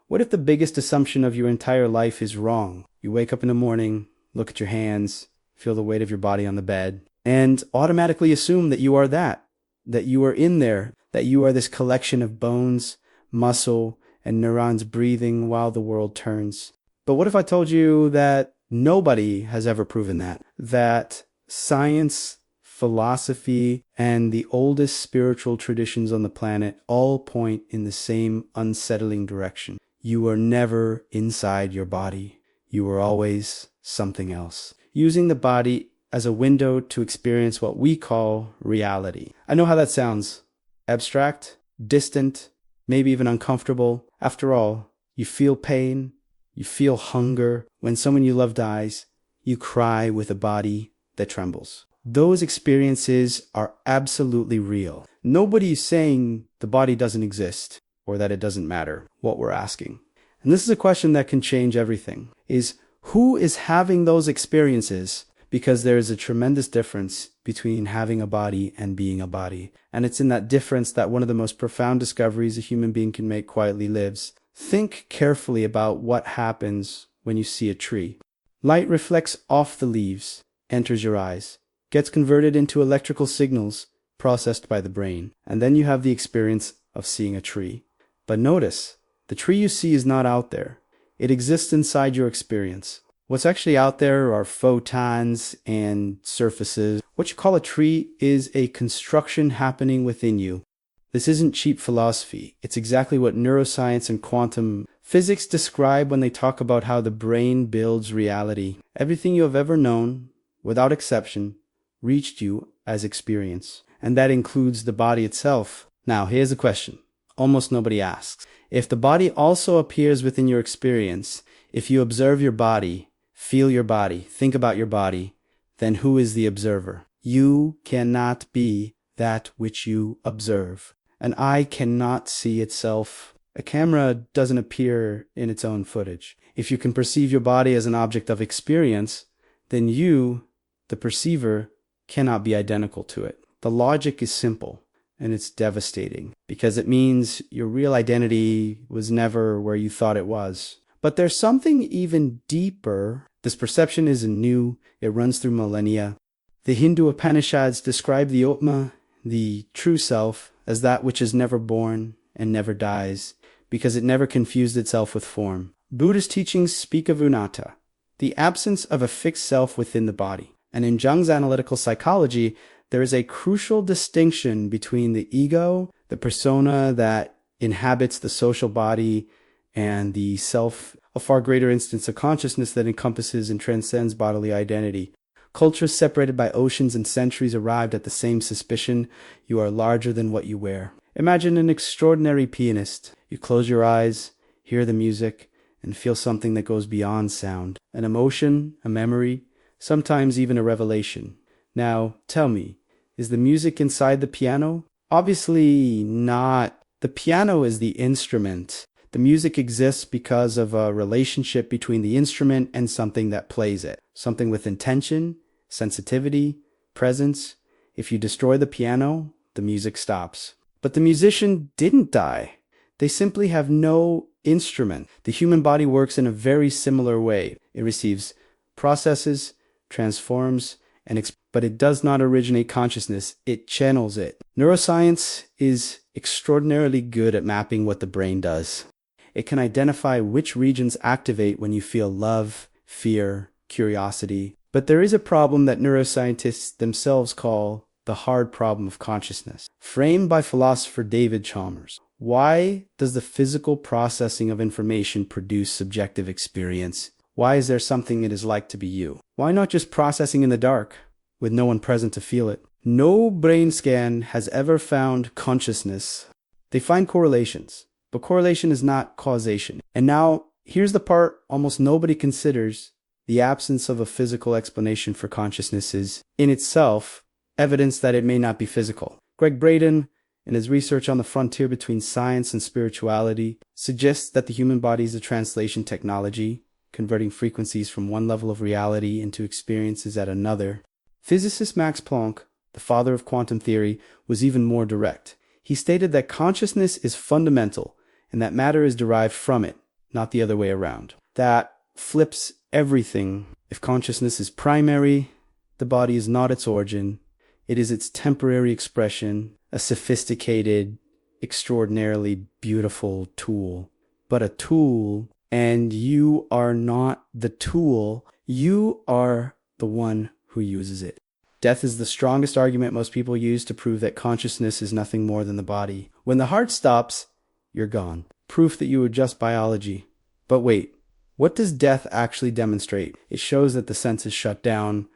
What if the biggest assumption of your entire life is wrong? You wake up in the morning, look at your hands, feel the weight of your body on the bed, and automatically assume that you are that you are in there, that you are this collection of bones, muscle, and neurons breathing while the world turns. But what if I told you that nobody has ever proven that science, philosophy, and the oldest spiritual traditions on the planet all point in the same unsettling direction? You are never inside your body. You are always something else, using the body as a window to experience what we call reality. I know how that sounds. Abstract, distant, maybe even uncomfortable. After all, you feel pain, you feel hunger. When someone you love dies, you cry with a body that trembles. Those experiences are absolutely real. Nobody is saying the body doesn't exist or that it doesn't matter. What we're asking, and this is a question that can change everything, is who is having those experiences? Because there is a tremendous difference between having a body and being a body. And it's in that difference that one of the most profound discoveries a human being can make quietly lives. Think carefully about what happens when you see a tree. Light reflects off the leaves, enters your eyes, gets converted into electrical signals processed by the brain, and then you have the experience of seeing a tree. But notice, the tree you see is not out there. It exists inside your experience. What's actually out there are photons and surfaces. What you call a tree is a construction happening within you. This isn't cheap philosophy. It's exactly what neuroscience and quantum physics describe when they talk about how the brain builds reality. Everything you have ever known, without exception, reached you as experience. And that includes the body itself. Now, here's a question almost nobody asks. If the body also appears within your experience, if you observe your body, feel your body, think about your body, then who is the observer? You cannot be that which you observe. An eye cannot see itself. A camera doesn't appear in its own footage. If you can perceive your body as an object of experience, then you, the perceiver, cannot be identical to it. The logic is simple, and it's devastating, because it means your real identity was never where you thought it was. But there's something even deeper. This perception isn't new. It runs through millennia. The Hindu Upanishads describe the Atma, the true self, as that which is never born and never dies, because it never confused itself with form. Buddhist teachings speak of Unnata, the absence of a fixed self within the body. And in Jung's analytical psychology, there is a crucial distinction between the ego, the persona that inhabits the social body, and the self, a far greater instance of consciousness that encompasses and transcends bodily identity. Cultures separated by oceans and centuries arrived at the same suspicion: you are larger than what you wear. Imagine an extraordinary pianist. You close your eyes, hear the music, and feel something that goes beyond sound. An emotion, a memory, sometimes even a revelation. Now, tell me, is the music inside the piano? Obviously not. The piano is the instrument. The music exists because of a relationship between the instrument and something that plays it. Something with intention, sensitivity, presence. If you destroy the piano, the music stops. But the musician didn't die. They simply have no instrument. The human body works in a very similar way. It receives, processes, transforms, but it does not originate consciousness. It channels it. Neuroscience is extraordinarily good at mapping what the brain does. It can identify which regions activate when you feel love, fear, curiosity. But there is a problem that neuroscientists themselves call the hard problem of consciousness, framed by philosopher David Chalmers. Why does the physical processing of information produce subjective experience? Why is there something it is like to be you? Why not just processing in the dark, with no one present to feel it? No brain scan has ever found consciousness. They find correlations, but correlation is not causation. And now, here's the part almost nobody considers. The absence of a physical explanation for consciousness is, in itself, evidence that it may not be physical. Greg Braden, in his research on the frontier between science and spirituality, suggests that the human body is a translation technology, converting frequencies from one level of reality into experiences at another. Physicist Max Planck, the father of quantum theory, was even more direct. He stated that consciousness is fundamental and that matter is derived from it, not the other way around. That flips everything. If consciousness is primary, the body is not its origin. It is its temporary expression, a sophisticated, extraordinarily beautiful tool. But a tool, and you are not the tool. You are the one who uses it. Death is the strongest argument most people use to prove that consciousness is nothing more than the body. When the heart stops, you're gone. Proof that you were just biology. But wait, what does death actually demonstrate? It shows that the senses shut down,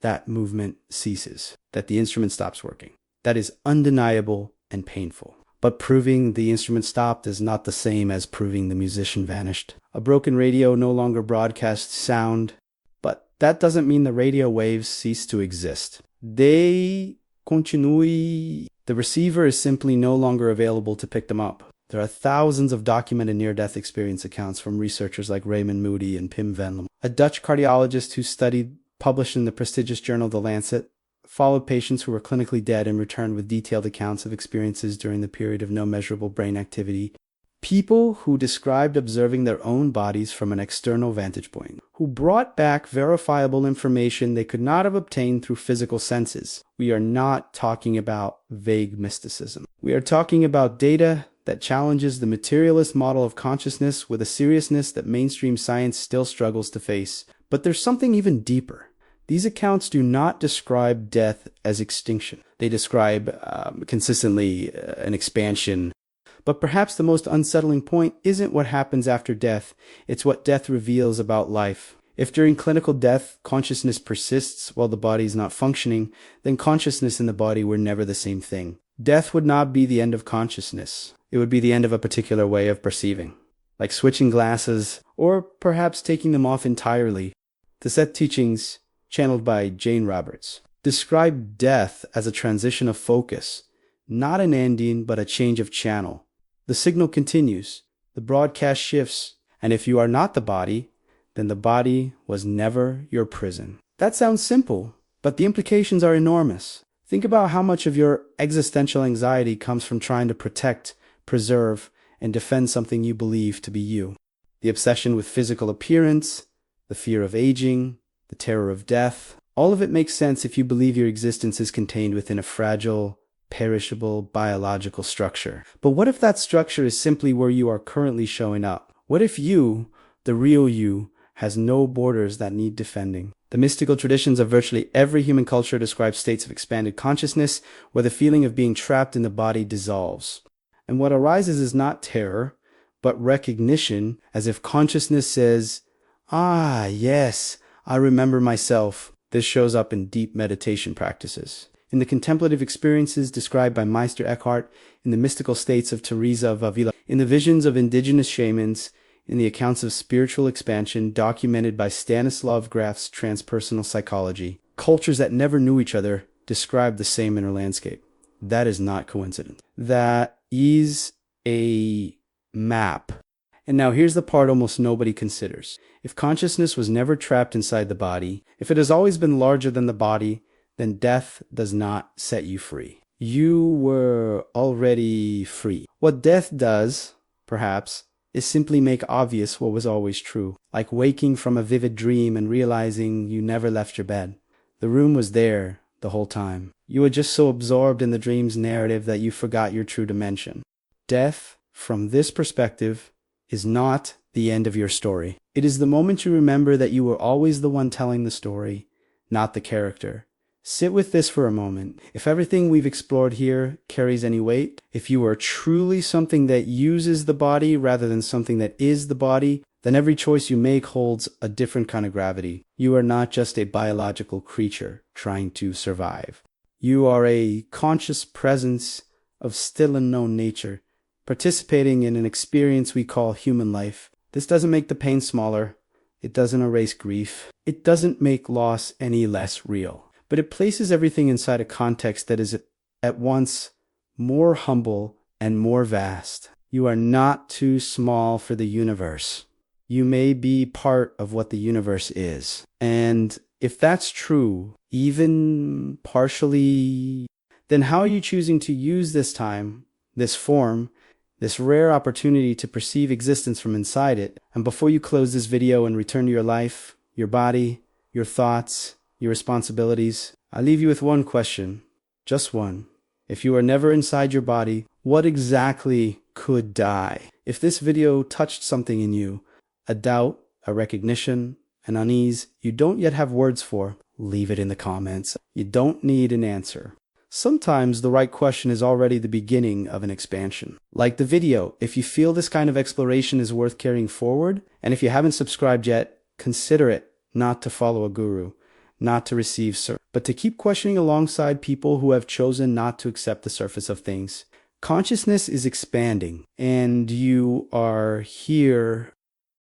that movement ceases, that the instrument stops working. That is undeniable and painful. But proving the instrument stopped is not the same as proving the musician vanished. A broken radio no longer broadcasts sound, but that doesn't mean the radio waves cease to exist. They continue. The receiver is simply no longer available to pick them up. There are thousands of documented near-death experience accounts from researchers like Raymond Moody and Pim van Lam. A Dutch cardiologist who published in the prestigious journal The Lancet, followed patients who were clinically dead and returned with detailed accounts of experiences during the period of no measurable brain activity. People who described observing their own bodies from an external vantage point, who brought back verifiable information they could not have obtained through physical senses. We are not talking about vague mysticism. We are talking about data that challenges the materialist model of consciousness with a seriousness that mainstream science still struggles to face. But there's something even deeper. These accounts do not describe death as extinction. They describe consistently an expansion. But perhaps the most unsettling point isn't what happens after death. It's what death reveals about life. If during clinical death, consciousness persists while the body is not functioning, then consciousness and the body were never the same thing. Death would not be the end of consciousness. It would be the end of a particular way of perceiving, like switching glasses, or perhaps taking them off entirely. The Set teachings, channeled by Jane Roberts, describe death as a transition of focus, not an ending, but a change of channel. The signal continues, the broadcast shifts, and if you are not the body, then the body was never your prison. That sounds simple, but the implications are enormous. Think about how much of your existential anxiety comes from trying to protect, preserve, and defend something you believe to be you. The obsession with physical appearance, the fear of aging, the terror of death, all of it makes sense if you believe your existence is contained within a fragile, perishable, biological structure. But what if that structure is simply where you are currently showing up? What if you, the real you, has no borders that need defending? The mystical traditions of virtually every human culture describe states of expanded consciousness where the feeling of being trapped in the body dissolves. And what arises is not terror, but recognition, as if consciousness says, "Ah, yes, I remember myself." This shows up in deep meditation practices, in the contemplative experiences described by Meister Eckhart, in the mystical states of Teresa of Avila, in the visions of indigenous shamans, in the accounts of spiritual expansion documented by Stanislav Graf's transpersonal psychology. Cultures that never knew each other describe the same inner landscape. That is not coincidence. That is a map. And now here's the part almost nobody considers. If consciousness was never trapped inside the body, if it has always been larger than the body, then death does not set you free. You were already free. What death does, perhaps, is simply make obvious what was always true, like waking from a vivid dream and realizing you never left your bed. The room was there the whole time. You were just so absorbed in the dream's narrative that you forgot your true dimension. Death, from this perspective, is not the end of your story. It is the moment you remember that you were always the one telling the story, not the character. Sit with this for a moment. If everything we've explored here carries any weight, if you are truly something that uses the body rather than something that is the body, then every choice you make holds a different kind of gravity. You are not just a biological creature trying to survive. You are a conscious presence of still unknown nature, participating in an experience we call human life. This doesn't make the pain smaller. It doesn't erase grief. It doesn't make loss any less real. But it places everything inside a context that is at once more humble and more vast. You are not too small for the universe. You may be part of what the universe is. And if that's true, even partially, then how are you choosing to use this time, this form, this rare opportunity to perceive existence from inside it. And before you close this video and return to your life, your body, your thoughts, your responsibilities, I leave you with one question, just one. If you are never inside your body, what exactly could die? If this video touched something in you, a doubt, a recognition, an unease you don't yet have words for, leave it in the comments. You don't need an answer. Sometimes the right question is already the beginning of an expansion. Like the video, if you feel this kind of exploration is worth carrying forward, and if you haven't subscribed yet, consider it not to follow a guru, not to receive service, but to keep questioning alongside people who have chosen not to accept the surface of things. Consciousness is expanding, and you are here